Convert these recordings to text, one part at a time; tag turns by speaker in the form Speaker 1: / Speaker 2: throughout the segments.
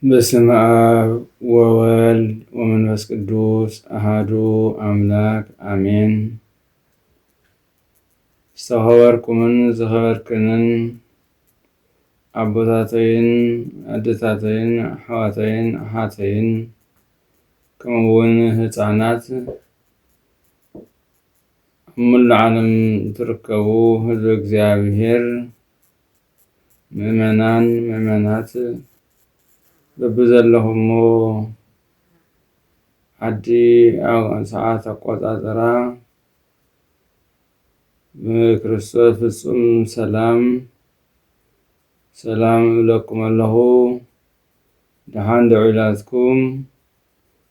Speaker 1: በስመ አብ ወወልድ ወመንፈስ ቅዱስ አሐዱ አምላክ አሜን። ዝተኸበርኩምን ዝኸበርክንን አቦታተይን አደታተይን አሕዋተይን አሓተይን ከምኡውን ህፃናት ሙሉ ዓለም ትርከቡ ህዝበ እግዚአብሔር ምእመናን ምእመናት በብዘለኹሞ ዓዲ ሰዓት አቆጣጠራ በክርስቶስ ፍጹም ሰላም እብለኩም ኣለኹ። ደሓን ደውዒላትኩም፣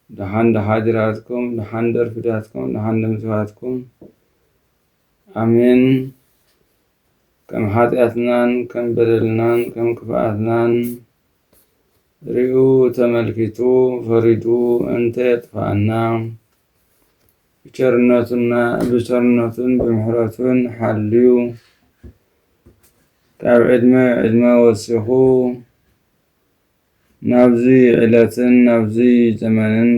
Speaker 1: ደሓን ደሓዲራትኩም፣ ደሓን ደርፊዳትኩም፣ ደሓን ደምስዋትኩም። አሜን። ከም ኃጢአትናን ከም በደልናን ከም ክፍአትናን ሪኡ ተመልኪቱ ፈሪዱ እንተ የጥፋአና ብቸርነቱን ብምሕረቱን ሓልዩ ካብ ዕድመ ወሲኹ ናብዚ ዕለትን ናብዚ ዘመንን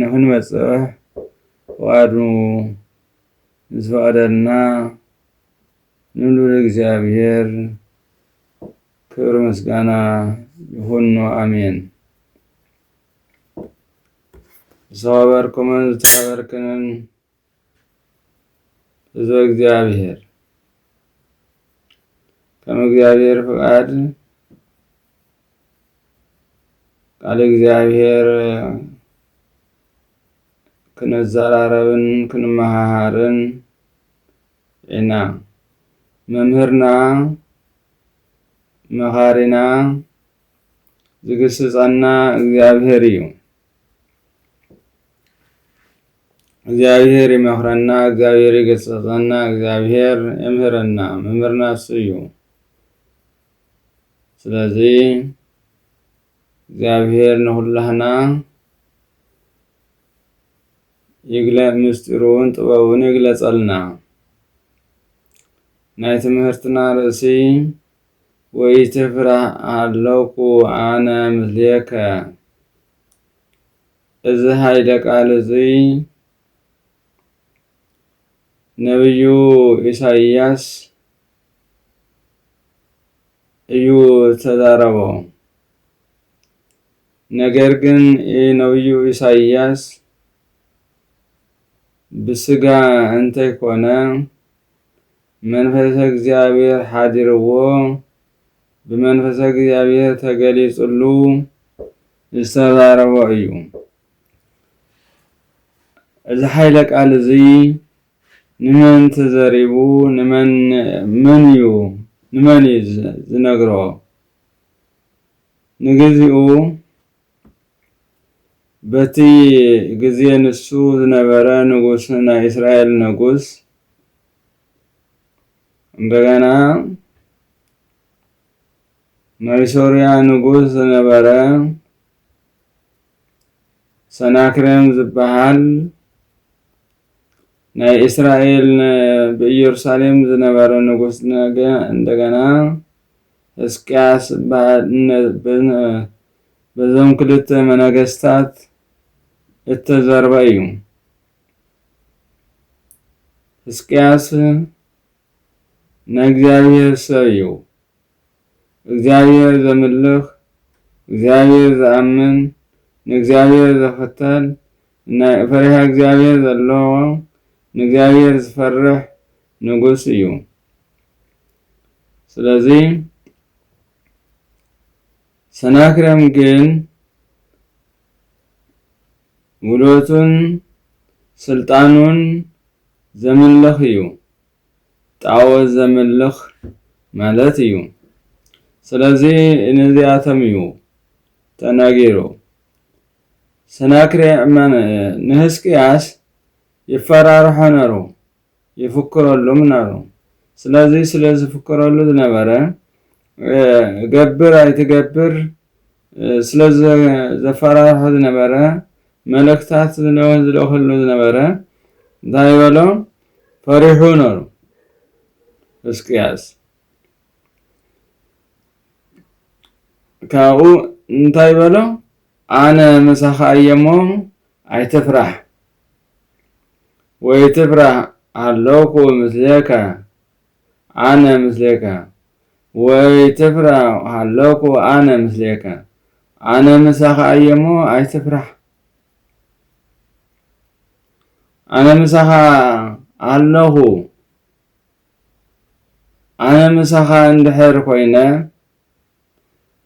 Speaker 1: ንኽንበፅሕ ፍቃዱ ዝፈቀደልና ንልዑል እግዚአብሔር ክብር ምስጋና ይሁን። አሜን። ዝተኸበርኩምን ዝተኸበርክንን ህዝበ እግዚአብሔር ከም እግዚአብሔር ፍቃድ ቃል እግዚአብሔር ክንዘራረብን ክንመሃሃርን ኢና። መምህርና መኻሪና ዝግስጸና እግዚአብሔር እዩ። እግዚአብሔር ይመኽረና፣ እግዚአብሔር ይገስጸና፣ እግዚአብሔር ይምህረና። መምህርና እሱ እዩ። ስለዚህ እግዚአብሔር ንኹላህና ምስጢሩን ጥበቡን ይግለጸልና። ናይ ትምህርትና ርእሲ ወኢትፍራህ አለኩ አነ ምስሌከ። እዚ ሃይለ ቃል እዚ ነቢዩ ኢሳይያስ እዩ ተዛረቦ። ነገር ግን ነቢዩ ኢሳይያስ ብስጋ እንተይኮነ መንፈሰ እግዚአብሔር ሓዲርዎ ብመንፈሰ እግዚአብሔር ተገሊጹሉ ዝተዛረቦ እዩ። እዚ ሓይለ ቃል እዚ ንመን ተዘሪቡ ንመን እዩ ዝነግሮ? ንግዚኡ በቲ ጊዜ ንሱ ዝነበረ ንጉስ ናይ እስራኤል ንጉስ እንደገና ናይ ሶርያ ንጉስ ዝነበረ ሰናክሬም ዝበሃል ናይ እስራኤል በኢየሩሳሌም ዝነበረ ንጉስ እንደገና ሕዝቅያስ በዞም ክልተ ነገስታት እተዘርበ እዩ። ሕዝቅያስ ናይ እግዚአብሔር ሰብ እዩ። እግዚአብሔር ዘምልኽ፣ እግዚአብሔር ዝአምን፣ ንእግዚአብሔር ዝኽተል፣ ናይ ፈሪሃ እግዚአብሔር ዘለዎ ንእግዚአብሔር ዝፈርሕ ንጉስ እዩ። ስለዚህ ሰናክሬም ግን ውሎቱን ስልጣኑን ዘምልኽ እዩ። ጣዖት ዘምልኽ ማለት እዩ። ስለዚህ ነዚኣቶም እዩ ተናጊሩ። ሰናክሬም ንሕዝቅያስ ይፈራርሖ ነይሩ፣ ይፍክረሉም ነይሩ። ስለዚህ ስለዝፍክረሉ ዝነበረ ገብር ኣይትገብር ስለዘፈራርሖ ዝነበረ መልእክታት ዝልእኽሉ ዝነበረ እንታይ በሎ ፈሪሑ ነይሩ ሕዝቅያስ። ካብኡ እንታይ በሎ ኣነ ምሳኻ እየሞ ኣይትፍራሕ ወይትፍራሕ ኣለኩ ምስሌከ ኣነ ምስሌከ ወይትፍራሕ ኣለኩ ኣነ ምስሌከ ኣነ ምሳኻ እየሞ ኣይትፍራሕ ኣነ ምሳኻ ኣለኹ ኣነ ምሳኻ እንድሕር ኮይነ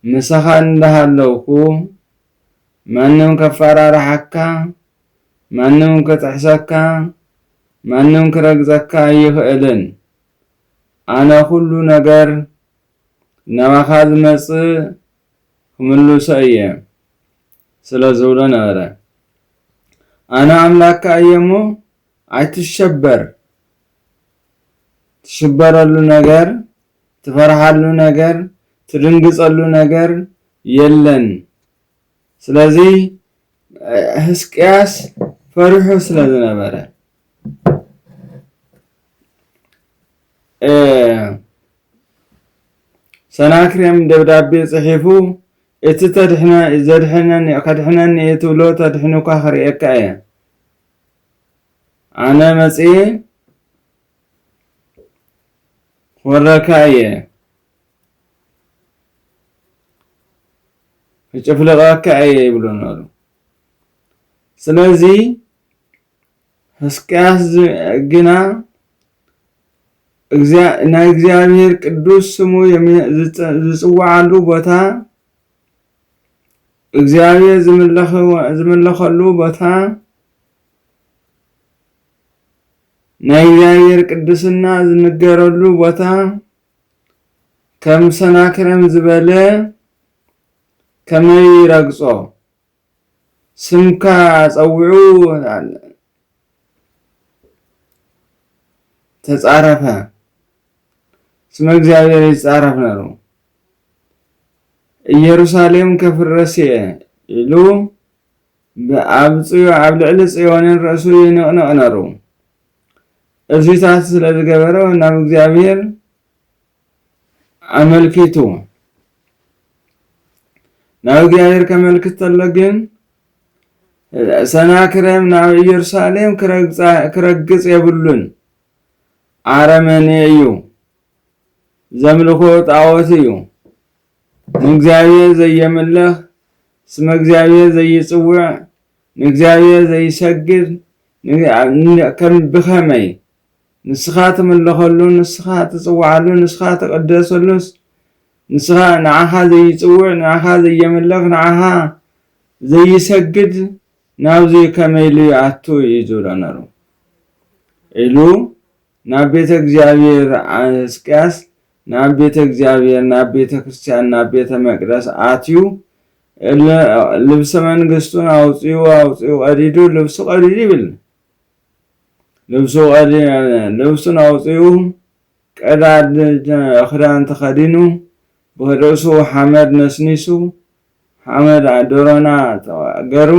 Speaker 1: ምሳኻ እንዳሃለውኩ ማንም ከፈራርሐካ ማንም ከጥሕሰካ ማንም ክረግፀካ ይኽእልን ኣነ ኩሉ ነገር ናባኻ ዝመፅእ ክምልሶ እየ ስለ ዝብሎ ነበረ ኣነ ኣምላክካ እየሞ ኣይትሸበር ትሽበረሉ ነገር ትፈርሃሉ ነገር ትድንግፀሉ ነገር የለን ስለዚ ሕዝቅያስ ፈሪሑ ስለ ዝነበረ ሰናክሬም ደብዳቤ ጽሒፉ እቲ ከድሕነኒ እትብሎ ተድሕኑካ ክርእየካ እየ ኣነ መፅኤ ክወረካ እየ ክጭፍልቐካ እየ ይብሎ ነሩ ስለዚ ሕዝቅያስ ግና ናይ እግዚአብሔር ቅዱስ ስሙ ዝጽዋዓሉ ቦታ እግዚአብሔር ዝምለኸሉ ቦታ ናይ እግዚአብሔር ቅዱስና ዝንገረሉ ቦታ ከም ሰናክሬም ዝበለ ከመይ ረግጾ ስምካ ፀውዑ ተጻረፈ ስመ እግዚአብሔር ይጻረፍ ነሩ ኢየሩሳሌም ከፍረስ ኢሉ ኣብ ልዕሊ ጽዮንን ርእሱ ይንቕንቕ ነሩ እዚታት ስለ ዝገበረ ናብ እግዚአብሔር አመልኪቱ ናብ እግዚአብሔር ከመልክት ተሎ ግን ሰናክሬም ናብ ኢየሩሳሌም ክረግጽ የብሉን አረመኔ እዩ ዘምልኮ ጣዖት እዩ ንእግዚአብሔር ዘየምልኽ ስመ እግዚአብሔር ዘይጽውዕ ንእግዚአብሔር ዘይሰግድ ከም ብኸመይ ንስኻ ትምለኸሉ ንስኻ ትጽውዓሉ ንስኻ ትቅደሰሉስ ንስኻ ንዓኻ ዘይጽውዕ ንዓኻ ዘየምልኽ ንዓኻ ዘይሰግድ ናብዚ ከመይ ልይኣቱ እዩ ዝብሎ ነሩ ኢሉ ናብ ቤተ እግዚአብሔር ሕዝቅያስ ናብ ቤተ እግዚአብሔር ናብ ቤተ ክርስቲያን ናብ ቤተ መቅደስ አትዩ ልብሰ መንግስቱን አውጽዩ ቀዲዱ ልብሱ ቀዲዱ ይብል ልብሱን አውጽዩ ቀዳድ ክዳን ተኸዲኑ ብርእሱ ሓመድ ነስኒሱ ሓመድ ደሮና ገሩ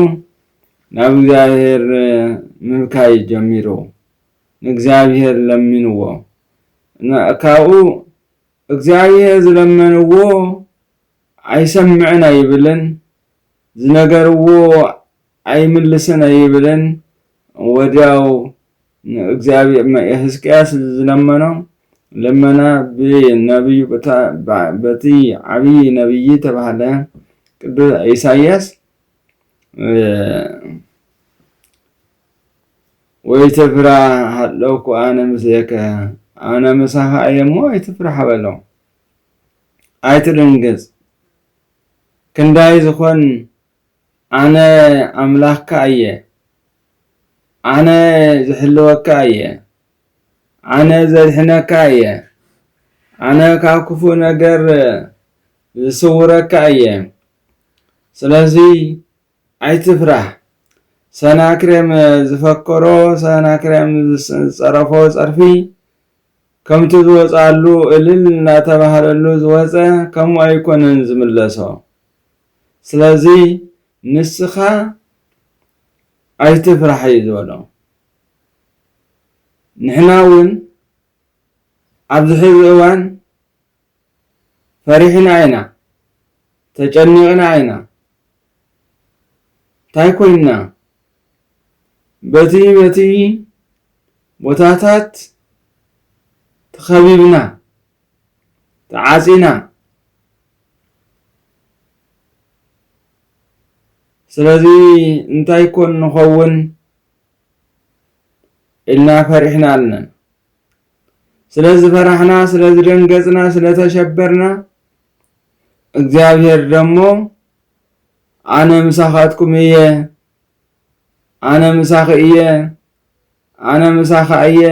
Speaker 1: ናብ እግዚአብሔር ምብካይ ጀሚሩ ንእግዚአብሔር ለሚንዎ ካብኡ እግዚአብሔር ዝለመንዎ አይሰምዕን አይብልን ዝነገርዎ አይምልስን አይብልን ወዲያው እግዚአብሔር ሕዝቅያስ ዝለመነው ለመና በነብዩ በቲ ዓብይ ነብይ ተባለ ቅዱስ ኢሳይያስ ወይትፍራሕ ኣለኩ ኣነ ምስሌከ ኣነ ምሳኻ እየሞ ኣይትፍራሕ በሎ ኣይትድንግጽ ክንዳይ ዝኾን ኣነ ኣምላኽካ እየ ኣነ ዝሕልወካ እየ ኣነ ዘድሕነካ እየ ኣነ ካብ ክፉእ ነገር ዝስውረካ እየ ስለዚ ኣይትፍራሕ ሰናክሬም ዝፈከሮ ሰናክሬም ዝጸረፎ ጸርፊ ከምቲ ዝወጻሉ እልል እናተባህለሉ ዝወፀ ከምኡ ኣይኮነን ዝምለሶ ስለዚ ንስኻ ኣይትፍራሕ እዩ ዝበሎ ንሕና እውን ኣብዚ ሕዚ እዋን ፈሪሕና ኢና ተጨንቅና ኢና ታይኮይና በቲ ቦታታት ተኸቢብና ተዓጺና ስለዚ እንታይ ኮን ንኸውን ኢልና ፈሪሕና ኣለና ስለዚ ፈራሕና ስለዚ ደንገጽና ስለተሸበርና እግዚአብሔር ደሞ አነ ምሳኻትኩም እየ አነ ምሳኽ እየ አነ ምሳኻ እየ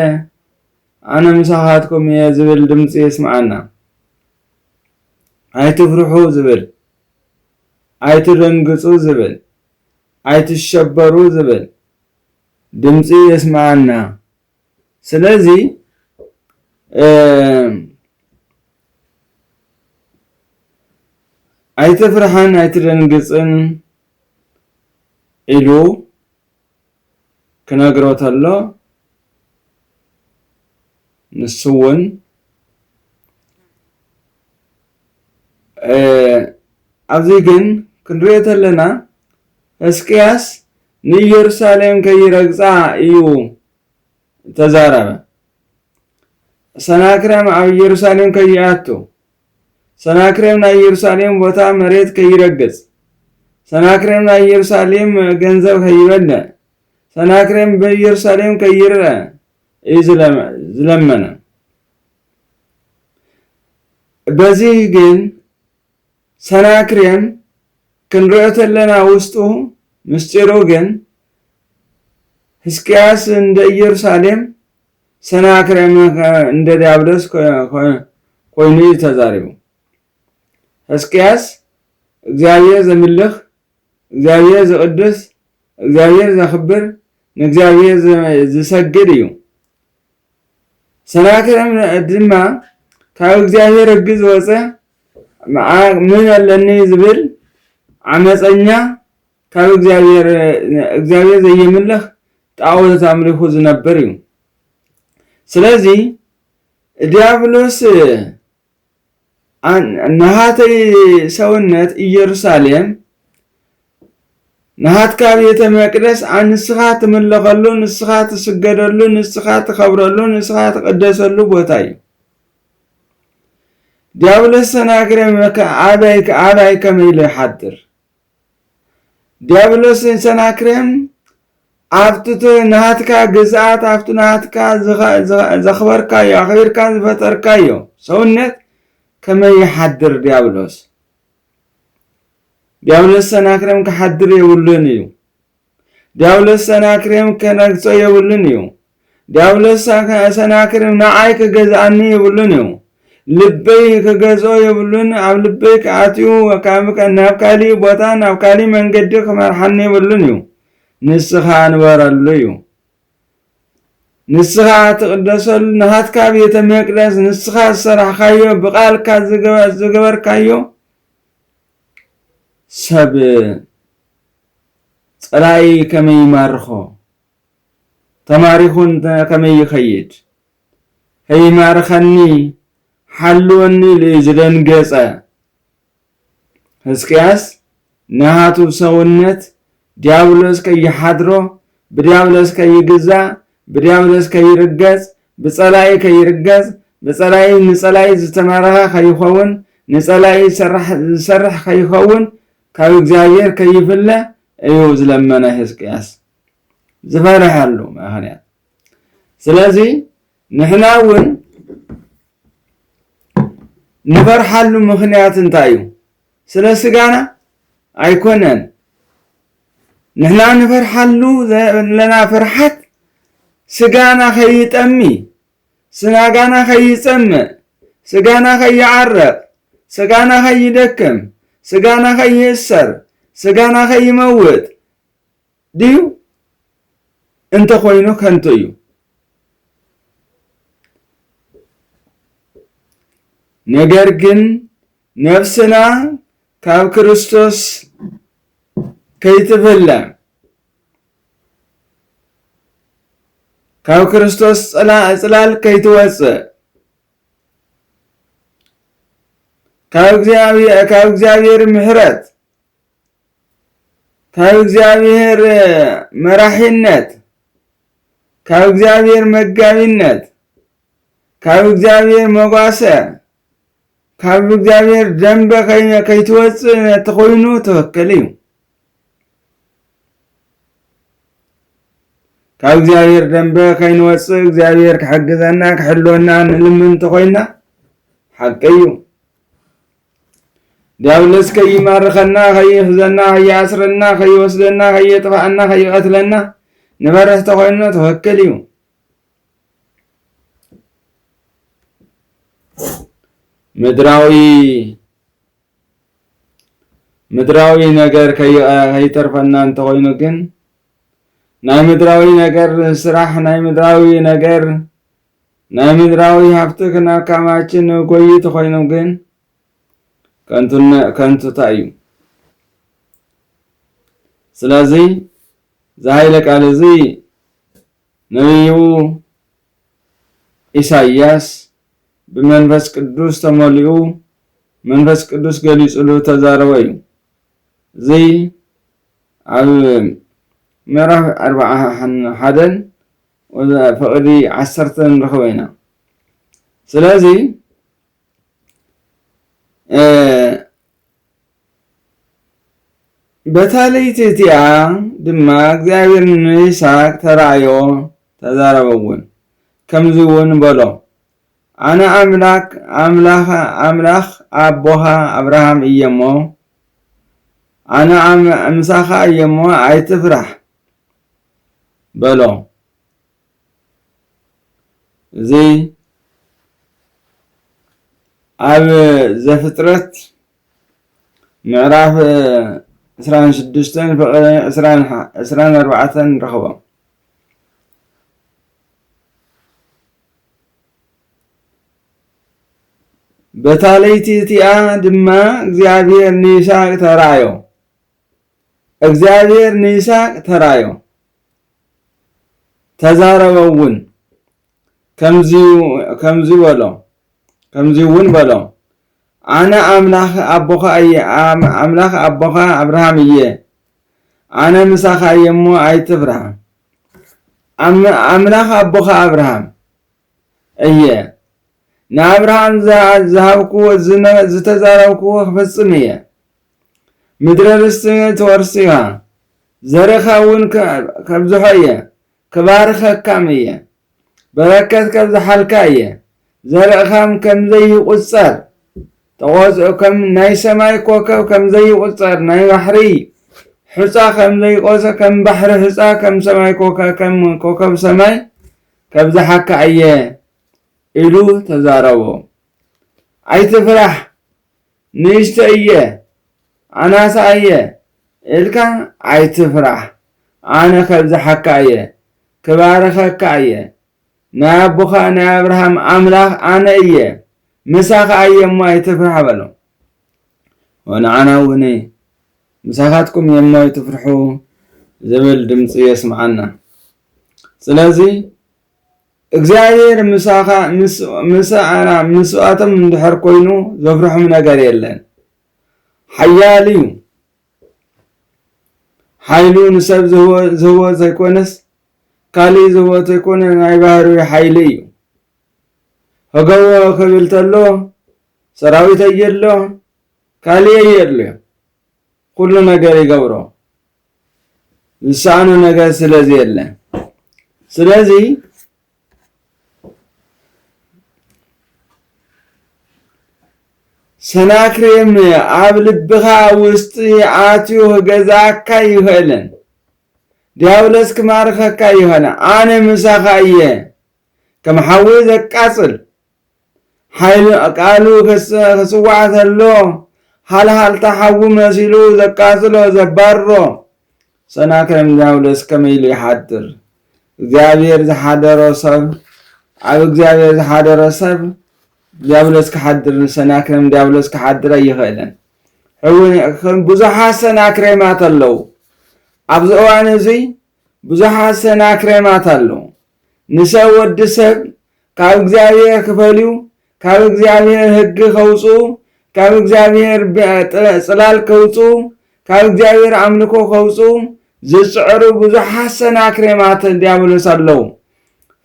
Speaker 1: አነ ምሳኻትኩም እየ ዝብል ድምፂ ይስማዓና ኣይትፍርሑ ዝብል ኣይትደንግጹ ዝብል ኣይትሸበሩ ዝብል ድምፂ ይስማዓና ስለዚ ኣይትፍርሐን ኣይትደንግጽን ኢሉ ክነግሮ ተሎ ንስውን ኣብዚ ግን ክንሪኦ ተለና ሕዝቅያስ ንኢየሩሳሌም ከይረግጻ እዩ ተዛረበ ሰናክሬም ኣብ ኢየሩሳሌም ከይኣቱ ሰናክሬም ናይ ኢየሩሳሌም ቦታ መሬት ከይረግጽ ሰናክሬም ናይ ኢየሩሳሌም ገንዘብ ከይበልዕ ሰናክሬም በኢየሩሳሌም ከይርአ እዩ ዝለመነ በዚህ ግን ሰናክሬም ክንሪኦ ተለና ውስጡ ምስጢሩ ግን ሕዝቅያስ እንደ ኢየሩሳሌም ሰናክሬም እንደ ዲያብሎስ ኮይኑ ተዛሪቡ ሕዝቅያስ እግዚአብሔር ዘምልኽ እግዚአብሔር ዘቅድስ እግዚአብሔር ዘኽብር ንእግዚአብሔር ዝሰግድ እዩ ሰናክሬም ድማ ካብ እግዚአብሔር ሕጊ ዝወፀ ምን ኣለኒ ዝብል ዓመፀኛ ካብ እግዚአብሔር ዘይምልኽ ጣዖት አምልኮ ዝነበር እዩ ስለዚ ዲያብሎስ ናሃተይ ሰውነት ኢየሩሳሌም ናሃትካ ቤተ መቅደስ አንስኻ ትምለኸሉ ንስኻ ትስገደሉ ንስኻ ትኸብረሉ ንስኻ ትቀደሰሉ ቦታ እዩ ዲያብሎስ ሰናክሬም አባይ ከመይለ ይሓድር ዲያብሎስ ሰናክሬም ኣብቲ ናሃትካ ግዝኣት ኣብቲ ናሃትካ ዘኽበርካዮ ኣኽቢርካ ዝፈጠርካዮ ሰውነት ከመይ ይሓድር ዲያብሎስ ሰናክሬም ክሓድር የብሉን እዩ ዲያብሎስ ሰናክሬም ከነግጾ የብሉን እዩ ዲያብሎስ ሰናክሬም ንዓይ ክገዝኣኒ የብሉን እዩ ልበይ ክገዝኦ የብሉን ኣብ ልበይ ከኣትዩ ናብ ካሊእ ቦታ ናብ ካሊእ መንገዲ ክመርሓኒ የብሉን እዩ ንስኻ ንበረሉ እዩ ንስኻ ትቅደሰሉ ናሃትካ ቤተ መቅደስ ንስኻ ዝሰራሕካዮ ብቃልካ ዝገበርካዮ ሰብ ፀላይ ከመይ ይማርኾ ተማሪኹን ከመይ ይኸይድ ከይማርኸኒ ሓልወኒ ዝደንገጸ ሕዝቅያስ ናሃቱ ሰውነት ዲያብሎስ ከይሓድሮ ብዲያብሎስ ከይግዛእ ብዲያብሎስ ከይርገጽ ብጸላይ ከይርገጽ ብጸላይ ንጸላይ ዝተማረኸ ከይኸውን ንጸላይ ዝሰርሕ ከይኸውን ካብ እግዚአብሔር ከይፍለ እዩ ዝለመነ ሕዝቅያስ ዝፈርሐሉ ምክንያት ስለዚ ንሕና እውን ንፈርሐሉ ምክንያት እንታይ እዩ ስለ ስጋና ኣይኮነን ንሕና ንፈርሐሉ ለና ፍርሓት ስጋና ከይጠሚ ስናጋና ከይጸምእ ስጋና ከይዓረቕ ስጋና ከይደክም ስጋና ከይእሰር ስጋና ከይመውጥ ድዩ እንተ ኮይኑ ከንቱ እዩ ነገር ግን ነፍስና ካብ ክርስቶስ ከይትፍለ ካብ ክርስቶስ ጽላል ከይትወፅእ ካብ እግዚአብሔር ምሕረት ካብ እግዚአብሔር መራሒነት ካብ እግዚአብሔር መጋቢነት ካብ እግዚአብሔር መጓሰ ካብ እግዚአብሔር ደንበ ከይትወፅእ ተኾይኑ ተወከል እዩ። ካብ እግዚአብሔር ደንበ ከይንወፅእ እግዚአብሔር ክሕግዘና ክሕልወና ንልምን ተኾይና ሓቂ እዩ። ዲያብሎስ ከይማርኸና ከይሕዘና ከይኣስረና ከይወስደና ከየጥፋአና ከይቀትለና ንበረህ ተኾይኑ ተወከል እዩ። ምድራዊ ነገር ከይተርፈና እንተኾይኑ ግን ናይ ምድራዊ ነገር ስራሕ ናይ ምድራዊ ነገር ናይ ምድራዊ ሃብቲ ክናካማችን ጎይ ተኾይኑ ግን ከንቱታ እዩ። ስለዚ ዝሃይለ ቃል እዚ ነቢዩ ኢሳይያስ ብመንፈስ ቅዱስ ተመሊኡ መንፈስ ቅዱስ ገሊጹሉ ተዛረበ እዩ። እዚ ኣብ ምዕራፍ 41 ፍቅዲ 10 ንረኽቦ ኢና። ስለዚ በታለይቲ እቲኣ ድማ እግዚአብሔር ንይስሐቅ ተራእዮ ተዛረበውን ከምዚ እውን በሎ ኣነ ኣምላኽ ኣቦኻ አብርሃም እየ እሞ ኣነ ምሳኻ እየ እሞ ኣይትፍራሕ በሎ። እዚ ኣብ ዘፍጥረት ምዕራፍ 26 ፍቅዲ 24 ንረኽቦ። በታለይቲ እቲኣ ድማ እግዚአብሔር ንይስሐቅ ተራእዮ እግዚአብሔር ንይስሐቅ ተራእዮ ተዛረበውን ከምዚ እውን በሎ ኣነ ኣምላኽ ኣቦኻ አብርሃም እየ ኣነ ምሳኻ እየ እሞ ኣይትፍራሕ። ኣምላኽ ኣቦኻ አብርሃም እየ ንአብርሃም ዝሃብክዎ ዝተዛረብክዎ ክፈጽም እየ። ምድረ ርስቲ ትወርሲ ኢኻ ዘርእኻ እውን ከብዝሖ እየ ክባርኸካም እየ በረከት ከብዝሓልካ እየ ዘርእኻም ከምዘይቁፀር ተቆፅኦ ከም ናይ ሰማይ ኮከብ ከምዘይቁፀር ናይ ባሕሪ ሕፃ ከምዘይቆፀ ከም ባሕሪ ሕፃ ከም ሰማይ ኮከብ ሰማይ ከብዝሓካ እየ ኢሉ ተዛረቦ። ኣይትፍራሕ ንእሽተ እየ ኣናሳ እየ ኢልካ ኣይትፍራሕ ኣነ ከብዝሓካ እየ ክባርኸካ እየ ናይ ኣቦኻ ናይ አብርሃም ኣምላኽ ኣነ እየ ምሳኻ እየ እሞ ኣይትፍራሕ በሎ። ወንዓና እውን ምሳኻትኩም እየ እሞ ኣይትፍርሑ ዝብል ድምፂ የስምዓና። ስለዚ እግዚአብሔር ምስኣቶም እንድሕር ኮይኑ ዘፍርሖም ነገር የለን። ሓያል እዩ። ሓይሉ ንሰብ ዝህቦ ዘይኮነስ ካሊእ ዝህቦ ዘይኮነ ናይ ባህሪ ሓይሊ እዩ። ህገቦ ክብል ተሎ ሰራዊት እየሎ ካሊእ እየሎ ኩሉ ነገር ይገብሮ ዝሰኣኑ ነገር ስለዚ የለን። ስለዚ ሰናክሬም ኣብ ልብኻ ውሽጢ ኣትዩ ክገዛእካ ይኽእልን ዲያብሎስ ክማርኸካ ይኽእልን። ኣነ ምሳኻ እየ ከም ሓዊ ዘቃፅል ሓይሉ ቃሉ ክስዋዕ ተሎ ሃልሃልታ ሓዊ መሲሉ ዘቃፅሎ ዘባሮ ሰናክሬም ዲያብሎስ ከመይ ኢሉ ይሓድር? እግዚአብሔር ዝሓደሮ ሰብ ኣብ እግዚአብሔር ዝሓደሮ ሰብ ዲያብሎስ ክሓድር ሰናክሬም ዲያብሎስ ክሓድር ኣይኽእልን። ብዙሓት ሰናክሬማት ኣለዉ። ኣብዚ እዋን እዚ ብዙሓት ሰናክሬማት ኣለዉ። ንሰብ ወዲ ሰብ ካብ እግዚአብሔር ክፈልዩ ካብ እግዚአብሔር ሕጊ ከውፅኡ ካብ እግዚአብሔር ጽላል ከውፁ ካብ እግዚአብሔር አምልኮ ከውፁ ዝጽዕሩ ብዙሓት ሰናክሬማት ዲያብሎስ አለው።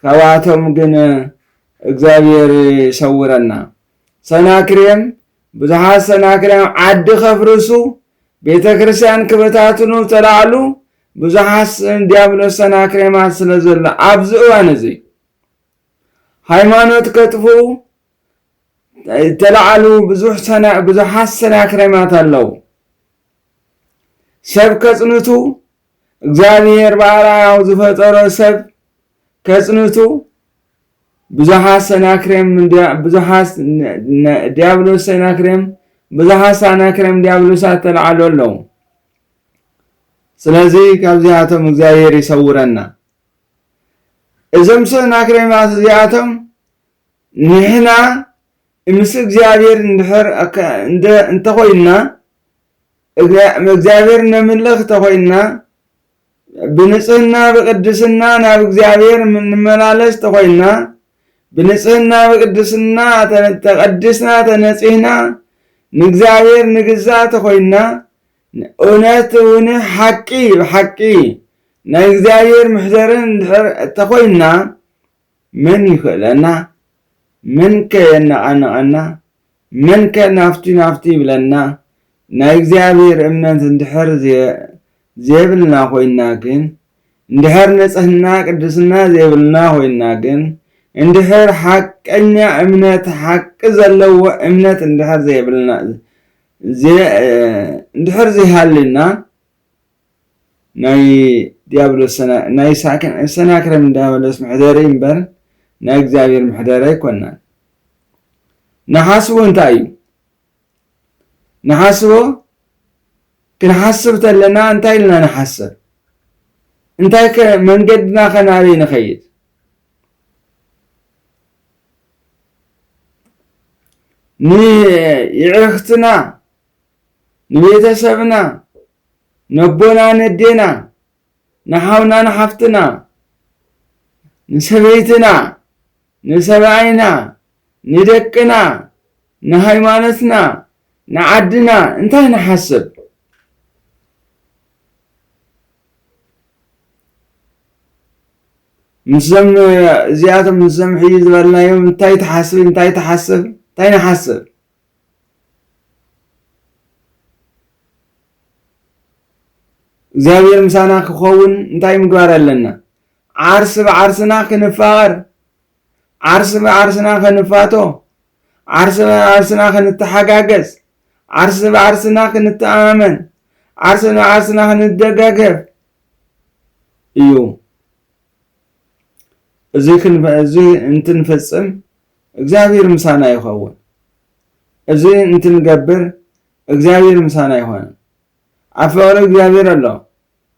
Speaker 1: ካብኣቶም ግን እግዚአብሔር ይሰውረና። ሰናክሬም ብዙሓት ሰናክሬም ዓዲ ከፍርሱ ቤተ ክርስቲያን ክበታትኑ ተላዕሉ ብዙሓት ዲያብሎስ ሰናክሬማት ስለዘሎ ኣብዚ እዋን እዚ ሃይማኖት ከጥፉ ተላዕሉ ብዙሓት ሰናክሬማት አለው። ሰብ ከጽንቱ እግዚአብሔር በአርአያው ዝፈጠሮ ሰብ ከጽንቱ ብዙሓት ሰናክሬም ብዙሓት ዲያብሎስ ሰናክሬም ብዙሓት ሰናክሬም ዲያብሎሳት ተላዕሉ አለው። ስለዚህ ካብዚኣቶም እግዚአብሔር ይሰውረና። እዞም ሰናክሬማት እዚኣቶም ንሕና ምስ እግዚአብሔር እንተኾይና እግዚአብሔር ነምልኽ ተኾይና ብንጽህና ብቅድስና ናብ እግዚአብሔር እንመላለስ ተኾይና ብንጽህና ብቅድስና ተቀድስና ተነጽህና ንእግዚአብሔር ንግዛእ ተኾይና እውነት እውን ሓቂ ብሓቂ ናይ እግዚአብሔር ምሕደርን ተኾይና መን ይኽእለና? መን ከየነቃንቀና? መን ከናፍቲ ይብለና? ናይ እግዚአብሔር እምነት እንድሕር ዘየብልና ኮይና ግን እንድሕር ንጽህና ቅድስና ዘየብልና ኮይና ግን እንድሕር ሓቀኛ እምነት ሓቂ ዘለዎ እምነት እንድሕር ዘየብልና እንድሕር ዘይሃልና ናይ ዲያብሎስ ናይ ሰናክሬም ዲያብሎስ ምሕደሪ እምበር ናይ እግዚአብሔር ምሕደሪ ኣይኮናን። ንሓስቦ እንታይ እዩ? ንሓስቦ ክንሓስብ ተለና እንታይ ኢልና ንሓስብ? እንታይ መንገድና ከናበይ ንኸይድ? ንዕርክትና ንቤተሰብና ነቦና ነዴና ንሓውና ንሓፍትና ንሰበይትና ንሰብኣይና ንደቅና ንሃይማኖትና ንዓድና እንታይ ንሓስብ? ምስም እዚኣቶም ምስም ሕዩ ዝበልናዮም እንታይ ትሓስብ እንታይ ትሓስብ እንታይ ንሓስብ? እግዚአብሔር ምሳና ክኸውን እንታይ ምግባር ኣለና? ዓርሲ ብዓርስና ክንፋቐር፣ ዓርሲ ብዓርስና ክንፋቶ፣ ዓርሲ ብዓርስና ክንተሓጋገዝ፣ ዓርሲ ብዓርስና ክንተኣማመን፣ ዓርሲ ብዓርስና ክንደጋገፍ እዩ። እዚ እንትንፈጽም እግዚአብሔር ምሳና ይኸውን። እዚ እንትንገብር እግዚአብሔር ምሳና ይሆን። ኣብ ፍቅሪ እግዚአብሔር ኣሎ፣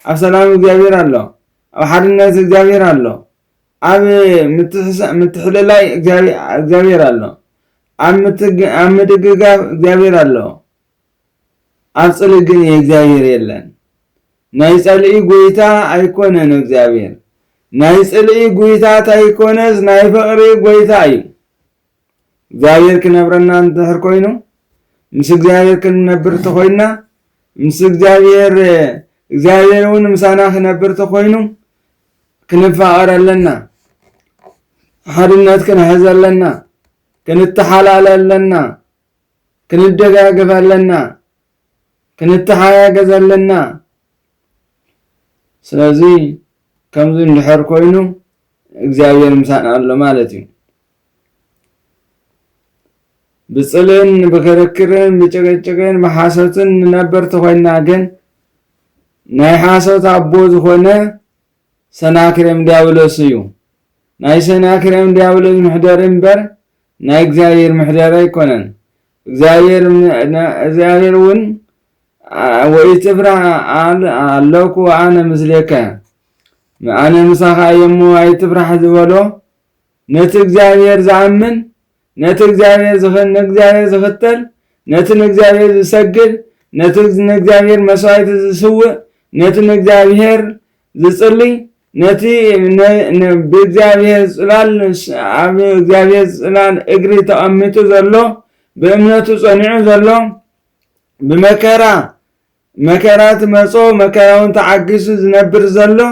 Speaker 1: ኣብ ሰላም እግዚአብሔር ኣሎ፣ ኣብ ሓድነት እግዚአብሔር ኣሎ፣ ኣብ ምትሕልላይ እግዚአብሔር ኣሎ፣ ኣብ ምድግጋፍ እግዚአብሔር ኣሎ። ኣብ ጽልኢ ግን እግዚአብሔር የለን። ናይ ጸልኢ ጎይታ ኣይኮነን እግዚአብሔር። ናይ ጽልኢ ጎይታት ኣይኮነስ ናይ ፍቅሪ ጎይታ እዩ። እግዚአብሔር ክነብረና እንድሕር ኮይኑ ምስ እግዚአብሔር ክንነብር ተኾይና ምስ እግዚአብሔር እውን ምሳና ክነብር ተኾይኑ ክንፋቐር ኣለና፣ ሓድነት ክንሕዝ ኣለና፣ ክንተሓላለ ኣለና፣ ክንደጋገፍ ኣለና፣ ክንተሓያገዝ ኣለና። ስለዚ ከምዚ እንድሕር ኮይኑ እግዚአብሔር ምሳና ኣሎ ማለት እዩ። ብጽልን ብክርክርን ብጭቅጭቅን ብሓሶትን ንነበር ተኾይና ግን ናይ ሓሶት ኣቦ ዝኾነ ሰናክሬም ዲያብሎስ እዩ። ናይ ሰናክሬም ዲያብሎስ ምሕደሪ እምበር ናይ እግዚአብሔር ምሕደሪ ኣይኮነን። እግዚአብሔር እውን ወኢትፍራህ ኣለኩ ኣነ ምስሌከ ኣነ ምሳኻ እየሞ ኣይትፍራህ ዝበሎ ነቲ እግዚአብሔር ዝኣምን ነቲ እግዚአብሔር ዝኽተል ነቲ ንእግዚአብሔር ዝሰግድ ነቲ ንእግዚአብሔር መስዋዕት ዝስውእ ነቲ ንእግዚአብሔር ዝጽልይ ነቲ ብእግዚአብሔር ጽላል ኣብ እግዚአብሔር ጽላል እግሪ ተቐሚጡ ዘሎ بأمنة صنيع زلو بمكرا مكرات مصو مكراون تعجز زنبر زلو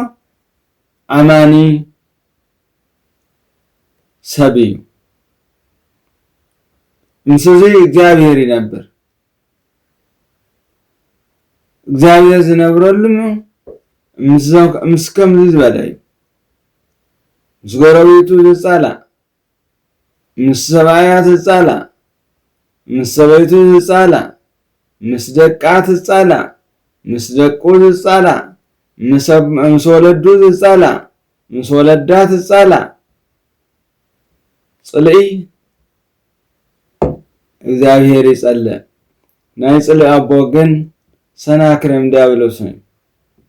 Speaker 1: أماني سبي مسزي እግዚአብሔር ነበር እግዚአብሔር ዝነብረሉም ምስከም ዝበላይ ዝጎረቤቱ ዝጻላ ምስሰባያት ዝጻላ ምስሰበይቱ ዝጻላ ምስደቃት ዝጻላ ምስደቁ ዝጻላ ምስወለዱ ዝጻላ ምስወለዳት ዝጻላ ጽልኢ እግዚአብሔር ይጸለ ናይ ጽልኢ አቦ ግን ሰናክሬም ዲያብሎስ ነው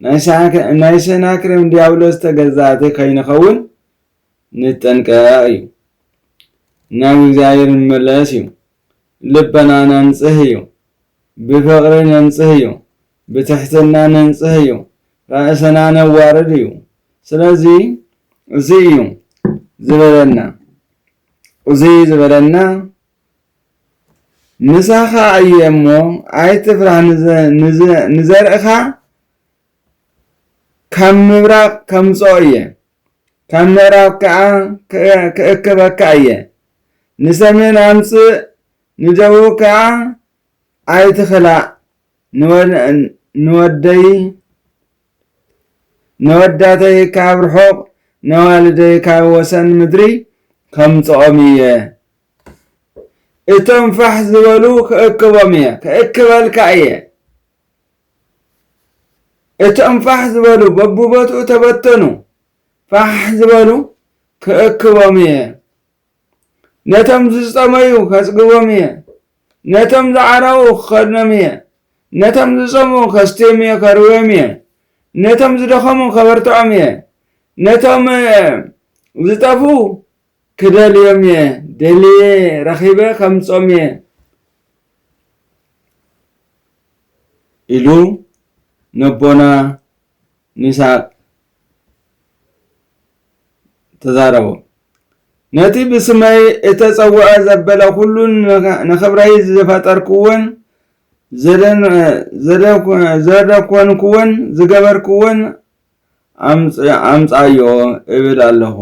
Speaker 1: ናይ ሰናክሬም ዲያብሎስ ተገዛተ ከይንኸውን ንጠንቀቅ እዩ ናብ እግዚአብሔር እንመለስ እዩ ልበና ነንጽህ እዩ ብፍቅሪ ነንጽህ እዩ ብትሕትና ነንጽህ እዩ ራእሰና ነዋርድ እዩ ስለዚ እዚ እዩ ዝበለና ንሳኻ እየሞ ኣይትፍራህ ንዘርእኻ ካብ ምብራቅ ከምፅኦ እየ ካብ ምዕራብ ከዓ ክእክበካ እየ ንሰሜን ኣምፅእ ንደቡብ ከዓ ኣይትኽላእ ንወዳተይ ካብ ርሑቕ ነዋልደይ ካብ ወሰን ምድሪ ከምፅኦም እየ እቶም ፋሕ ዝበሉ ክእክቦም እየ ክእክበልካ እየ እቶም ፋሕ ዝበሉ በብቦትኡ ተበተኑ ፋሕ ዝበሉ ክእክቦም እየ ነቶም ዝፀመዩ ከጽግቦም እየ ነቶም ዝዓረው ክኸድኖም እየ ነቶም ዝፀሙ ከስትዮም እየ ከርዮም እየ ነቶም ዝደኸሙ ከበርትዖም እየ ነቶም ዝጠፉ ክደልዮም እየ ደልየ ረኺበ ከምጾም እየ ኢሉ ነቦና ይስሐቅ ተዛረቦ ነቲ ብስመይ እተጸውዐ ዘበለ ኩሉ ንኽብረይ ዝፈጠርክውን ዘደኮንክውን ዝገበርክውን አምጻዮ እብል ኣለኹ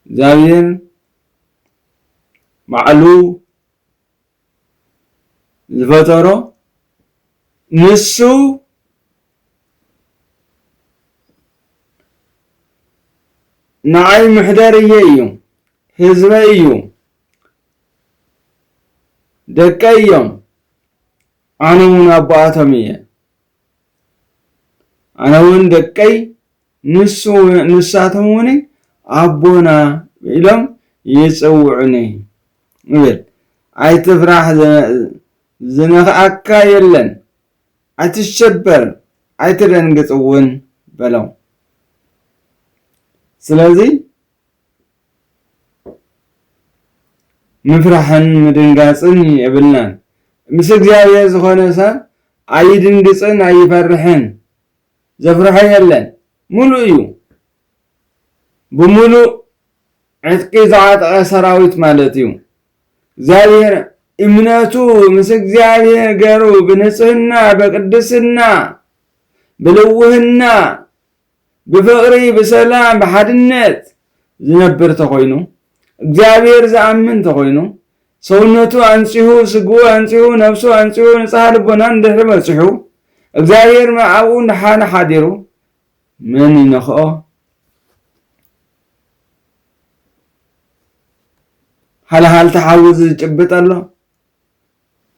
Speaker 1: እግዚአብሔር ባዕሉ ዝፈጠሮ ንሱ ንዓይ ምሕደር እየ እዩ ህዝበ እዩ ደቀ እዮም ኣነ እውን ኣቦኣቶም እየ ኣነ እውን ደቀይ ንሳቶም እውን አቦና ኢሎም ይጽውዑኒ ይብል ኣይትፍራህ ዝነኽኣካ የለን ኣይትሸበር ኣይትደንግጽውን በለው ስለዚ ምፍራሕን ምድንጋጽን የብልናን ምስ እግዚአብሔር ዝኾነ ሰብ ኣይድንግጽን ኣይፈርሕን ዘፍርሖ የለን ሙሉእ እዩ بملو عتقي زعاتق سراويت مالتيو እግዚአብሔር እምነቱ ምስ እግዚአብሔር ገሩ በንጽህና በቅድስና በልውህና በፍቅሪ በሰላም በሐድነት ዝነብር ተኮይኑ እግዚአብሔር ዘአምን ተኮይኑ ሰውነቱ አንጽሁ ስጉ አንጽሁ ነፍሱ አንጽሁ ንጽሐ ልቦና እንደህረ መጽሑ እግዚአብሔር ማአው እንደሓነ ሓዲሩ ምን ይነኽኦ هل تحوز جبت الله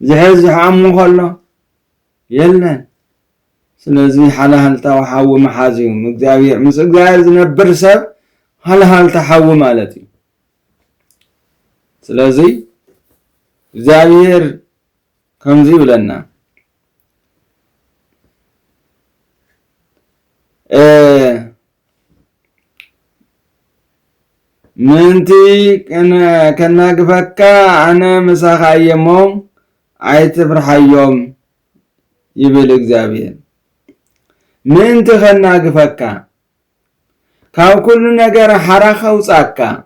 Speaker 1: زحز عمو خلا يلا سلازي هل تحو محازيهم مقدار مسقدار زنبر سب هل تحو مالتي سلازي زاوير كم زي لنا منتي كنا قفكا أنا مساخا يموم عيت فرحا يوم يبل እግዚአብሔር منت خنا قفكا كاو كل نجار حرخا وصاكا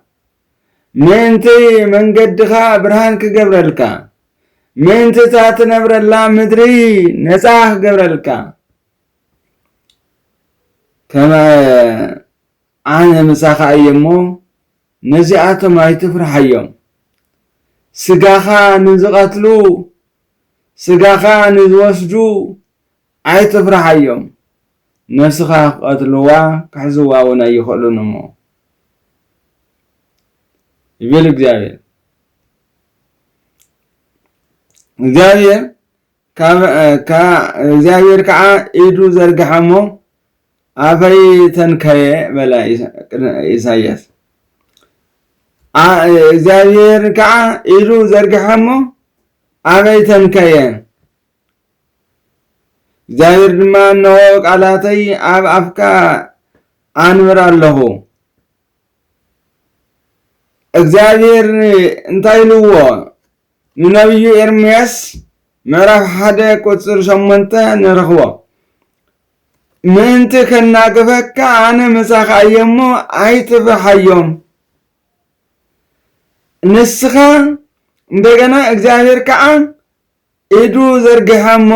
Speaker 1: ምንትይ መንገድኻ ብርሃን ክገብረልካ ምንትታ ትነብረላ ምድሪ ነፃ ክገብረልካ ከመ ኣነ ምሳኻ እየሞ ነዚኣቶም ኣይትፍርሐዮም ስጋኻ ንዝቐትሉ ስጋኻ ንዝወስዱ ኣይትፍርሐዮም ነፍስኻ ክቐትልዋ ክሕዝዋ እውን ኣይኽእሉን እሞ ይብል እግዚአብሔር እግዚአብሔር ከዓ ኢዱ ዘርግሐሞ አበይ ተንከየ በላ ኢሳያስ እግዚአብሔር ከዓ ኢዱ ዘርግሐሞ አበይ ተንከየ እግዚአብሔር ድማ ነው ቃላተይ አብ አፍካ አንብር ኣለሁ እግዚአብሔር እንታይ ልዎ ንነብዩ ኤርምያስ ምዕራፍ 1 ቁጽር 8 ንረኽቦ ምንት ከናገፈካ አነ መሳኻ እየሞ ኣይትፍርሐዮም ንስኻ እንደገና እግዚአብሔር ከዓ ኢዱ ዘርግሐሞ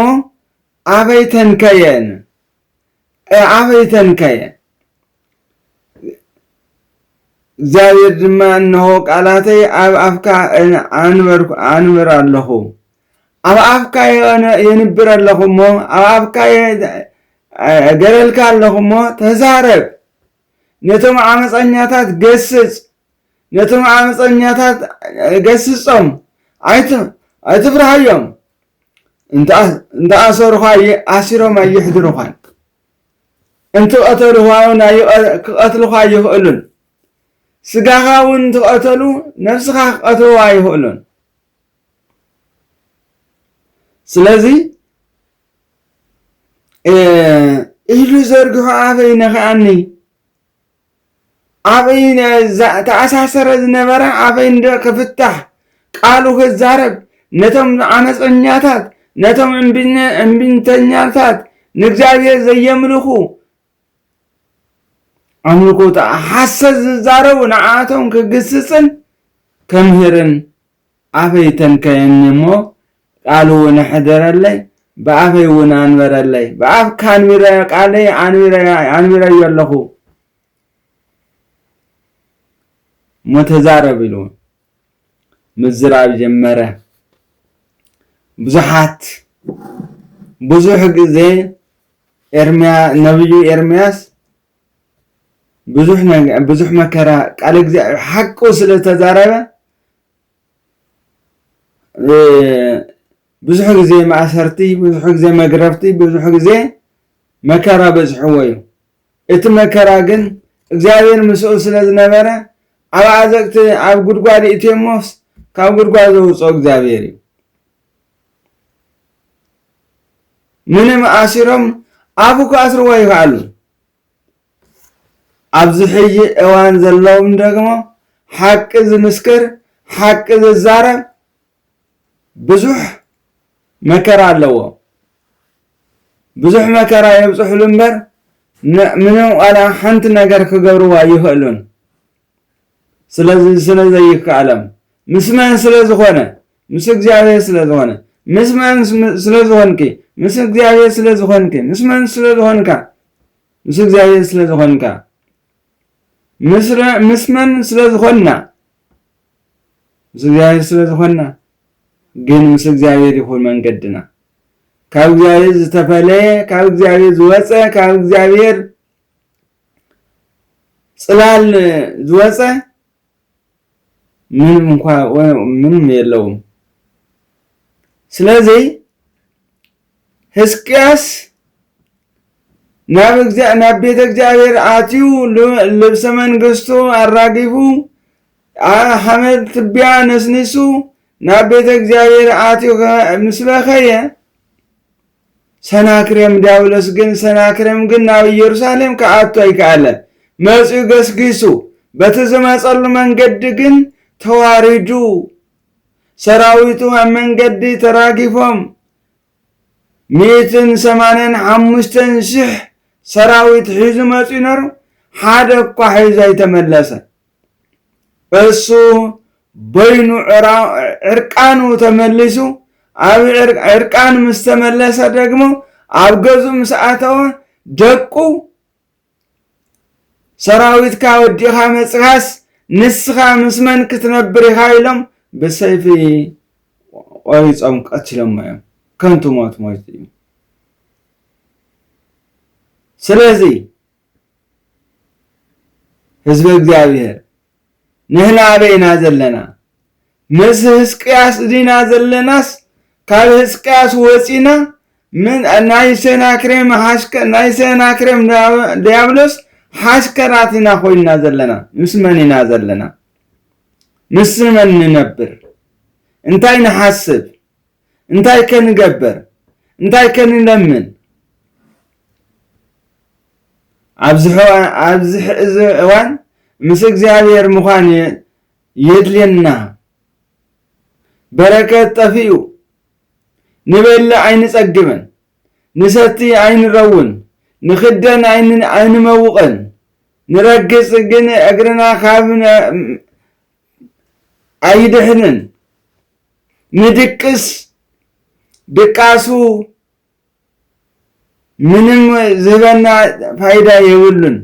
Speaker 1: አበይ ተንከየ እግዚአብሔር ድማ እነሆ ቃላተይ አብ አፍካ አንብር ኣለሁ አብ አፍካ የንብር ኣለኹሞ አብ አፍካ ገለልካ ኣለኹሞ ተዛረብ ነቶም ዓመፀኛታት ገስጽ ነቶም ዓመፀኛታት ገስጾም ኣይትፍርሐዮም እንተኣሰሩኻ ኣሲሮም ኣይሕድሩኻን እንትቐተሉኻ ክቐትሉኻ ይኽእሉን ስጋኻ እውን ትቐተሉ ነፍስኻ ክቐትልዋ ይኽእሉን ስለዚ ኢሉ ዘርግሑ ኣበይ ነኽኣኒ ኣበይ ተኣሳሰረ ዝነበረ ኣበይ ክፍታሕ ቃሉ ክዛረብ ነቶም ዓመፀኛታት ነቶም እምቢተኛታት ንእግዚአብሔር ዘየምልኹ አምልኮት ሓሰት ዝዛረቡ ንዓቶም ክግስጽን ከምህርን ኣበይ ተንከየኒ እሞ ቃሉ ንሕደረለይ ብኣበይ እውን አንበረለይ ብኣፍካ አንቢረ ቃለይ አንቢረዮ ኣለኹ ሞተዛረብ ኢሉ ምዝራብ ጀመረ ብዙሕ ጊዜ ነብዩ ኤርምያስ ብዙሕ መከራ ቃል እግዚአብሔር ሓቁ ስለተዛረበ ብዙሕ ጊዜ ማእሰርቲ ብዙሕ ጊዜ መግረፍቲ ብዙሕ ጊዜ መከራ በዝሕዎ እዩ እቲ መከራ ግን እግዚአብሔር ምስኡ ስለዝነበረ ኣብ ኣዘቅቲ ኣብ ጉድጓድ ኢትዮሞስ ካብ ጉድጓድ ዘውፅኦ እግዚአብሔር እዩ ምንም ኣሲሮም ኣፉ ክኣስርዎ ይኽኣሉ ኣብዚ ሕጂ እዋን ዘለዎም ደግሞ ሓቂ ዝምስክር ሓቂ ዝዛረብ ብዙሕ መከራ ኣለዎ ብዙሕ መከራ የብፅሕሉ እምበር ምንም ዋላ ሓንቲ ነገር ክገብርዋ ይኽእሉን ስለዚ ስለዘይከኣሎም ምስ መን ስለዝኾነ ምስ እግዚአብሔር ስለዝኾነ ምስ መን ስለዝኾንኪ ምስ እግዚአብሔር ስለዝኾንኪ ምስ መን ስለዝኾንካ ምስ እግዚአብሔር ስለዝኾንካ ምስ መን ስለዝኾንና ምስ እግዚአብሔር ስለዝኾንና ግን ምስ እግዚአብሔር ይኹን መንገድና ካብ እግዚአብሔር ዝተፈለየ ካብ እግዚአብሔር ዝወፀ ካብ እግዚአብሔር ጽላል ዝወፀ ምንም የለውም ስለዚህ ሕዝቅያስ ናብ ቤተ እግዚአብሔር አትዩ ልብሰ መንግስቱ አራጊፉ ሐመድ ትቢያ ነስኒሱ ናብ ቤተ እግዚአብሔር አትዩ ምስበኸየ ሰናክሬም ዲያብሎስ ግን ናብ ኢየሩሳሌም ከኣቱ ኣይከኣለን መፅኡ ገስጊሱ በቲ ዝመፀሉ መንገዲ ግን ተዋሪዱ ሰራዊቱ ኣብ መንገዲ ተራጊፎም 185,000 ሰራዊት ሒዙ መፅኡ ነሩ ሓደ እኳ ሒዙ ኣይተመለሰ እሱ በይኑ ዕርቃኑ ተመልሱ ኣብ ዕርቃኑ ምስ ተመለሰ ደግሞ ኣብ ገዙ ምስ ኣተወ ደቁ ሰራዊትካ ወዲኻ መጽኻስ ንስኻ ምስ መን ክትነብር ኢኻ ኢሎም ብሰይፊ ቆሪፆም ቀትሎም እዮም። ከንቱ ሞት ሞት እዩ። ስለዚ ህዝቢ እግዚአብሔር ንሕና ኣበይና ዘለና? ምስ ሕዝቅያስ ዲና ዘለናስ ካብ ሕዝቅያስ ወፂና ናይ ሰናክሬም ዲያብሎስ ሓሽከራት ኢና ኮይና ዘለና? ምስ መን ኢና ዘለና? ምስ መን ንነብር? እንታይ ንሓስብ? እንታይ ከንገበር? እንታይ ከንለምን? ኣብዚ እዋን ምስ እግዚአብሔር ምዃን የድልየና። በረከት ጠፊኡ ንበልዕ ኣይንጸግበን፣ ንሰቲ ኣይንረውን፣ ንኽደን ኣይንመውቐን፣ ንረግጽ ግን እግርና ካብ ኣይድሕንን፣ ንድቅስ ድቃሱ ምንም ዝህበና ፋይዳ የብሉን።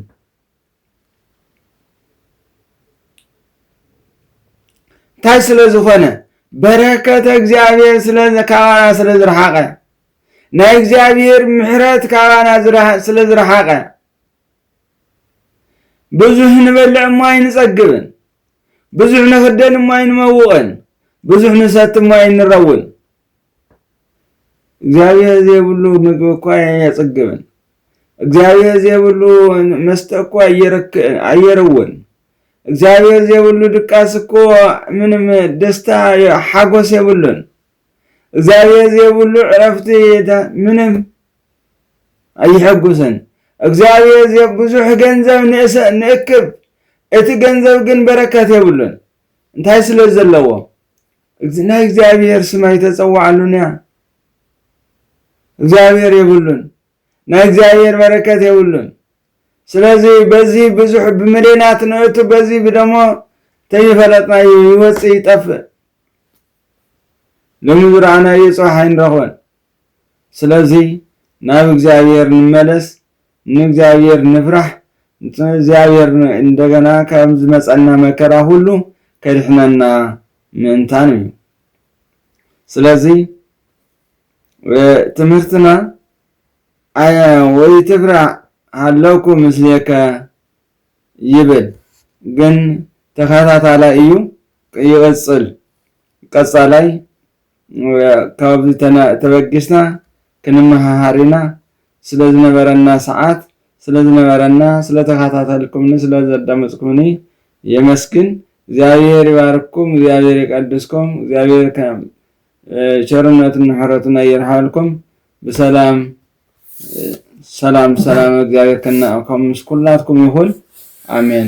Speaker 1: እንታይ ስለ ዝኾነ በረከተ እግዚአብሔር ካባና ስለ ዝረሓቐ፣ ናይ እግዚአብሔር ምሕረት ካባና ስለ ዝረሓቐ ብዙሕ ንበልዕ እሞ ኣይንጸግብን፣ ብዙሕ ንኽደን እሞ ኣይንመውቕን፣ ብዙሕ ንሰቲ እሞ ኣይንረውን። እግዚአብሔር ዘይብሉ ምግቢ እኳ ኣየጽግብን፣ እግዚአብሔር ዘይብሉ መስተ እኳ ኣየርውን፣ እግዚአብሔር ዘይብሉ ድቃስ እኮ ምንም ደስታ ሓጎስ የብሉን፣ እግዚአብሔር ዘይብሉ ዕረፍቲ ምንም ኣይሐጉስን። እግዚአብሔር ብዙሕ ገንዘብ ንእክብ፣ እቲ ገንዘብ ግን በረከት የብሉን። እንታይ ስለ ዘለዎ? ናይ እግዚአብሔር ስም ኣይተጸዋዕሉን እያ። እግዚአብሔር የብሉን፣ ናይ እግዚአብሔር በረከት የብሉን። ስለዚህ በዚህ ብዙሕ ብሚልዮናት ንእቱ በዚህ ብደሞ ተይፈለጥና ይወፅእ ይጠፍእ። ለምዝራእናዮ ጽባሕ ኣይንረኽበን። ስለዚህ ናብ እግዚአብሔር ንመለስ፣ ንእግዚአብሔር ንፍራሕ። እግዚአብሔር እንደገና ካብ ዝመጸና መከራ ሁሉ ከድሕነና ምእንታን እዩ። ስለዚህ ትምህርትና ወይ ትፍራህ ሃለውኩ ምስሌከ ይብል ግን ተኸታታላይ እዩ። ይቕጽል ቀጻላይ ካብዚ ተበጊስና ክንመሃሃሪና ስለ ዝነበረና ሰዓት ስለ ዝነበረና ስለ ተኸታተልኩምኒ ስለ ዘዳመጽኩምኒ የመስግን። እግዚአብሔር ይባርክኩም፣ እግዚአብሔር ይቀድስኩም፣ እግዚአብሔር ቸርነቱን ምሕረቱን ይርሃልኩም። በሰላም ሰላም እግዚአብሔር ከናኩም ኩላትኩም ይሁን። አሜን።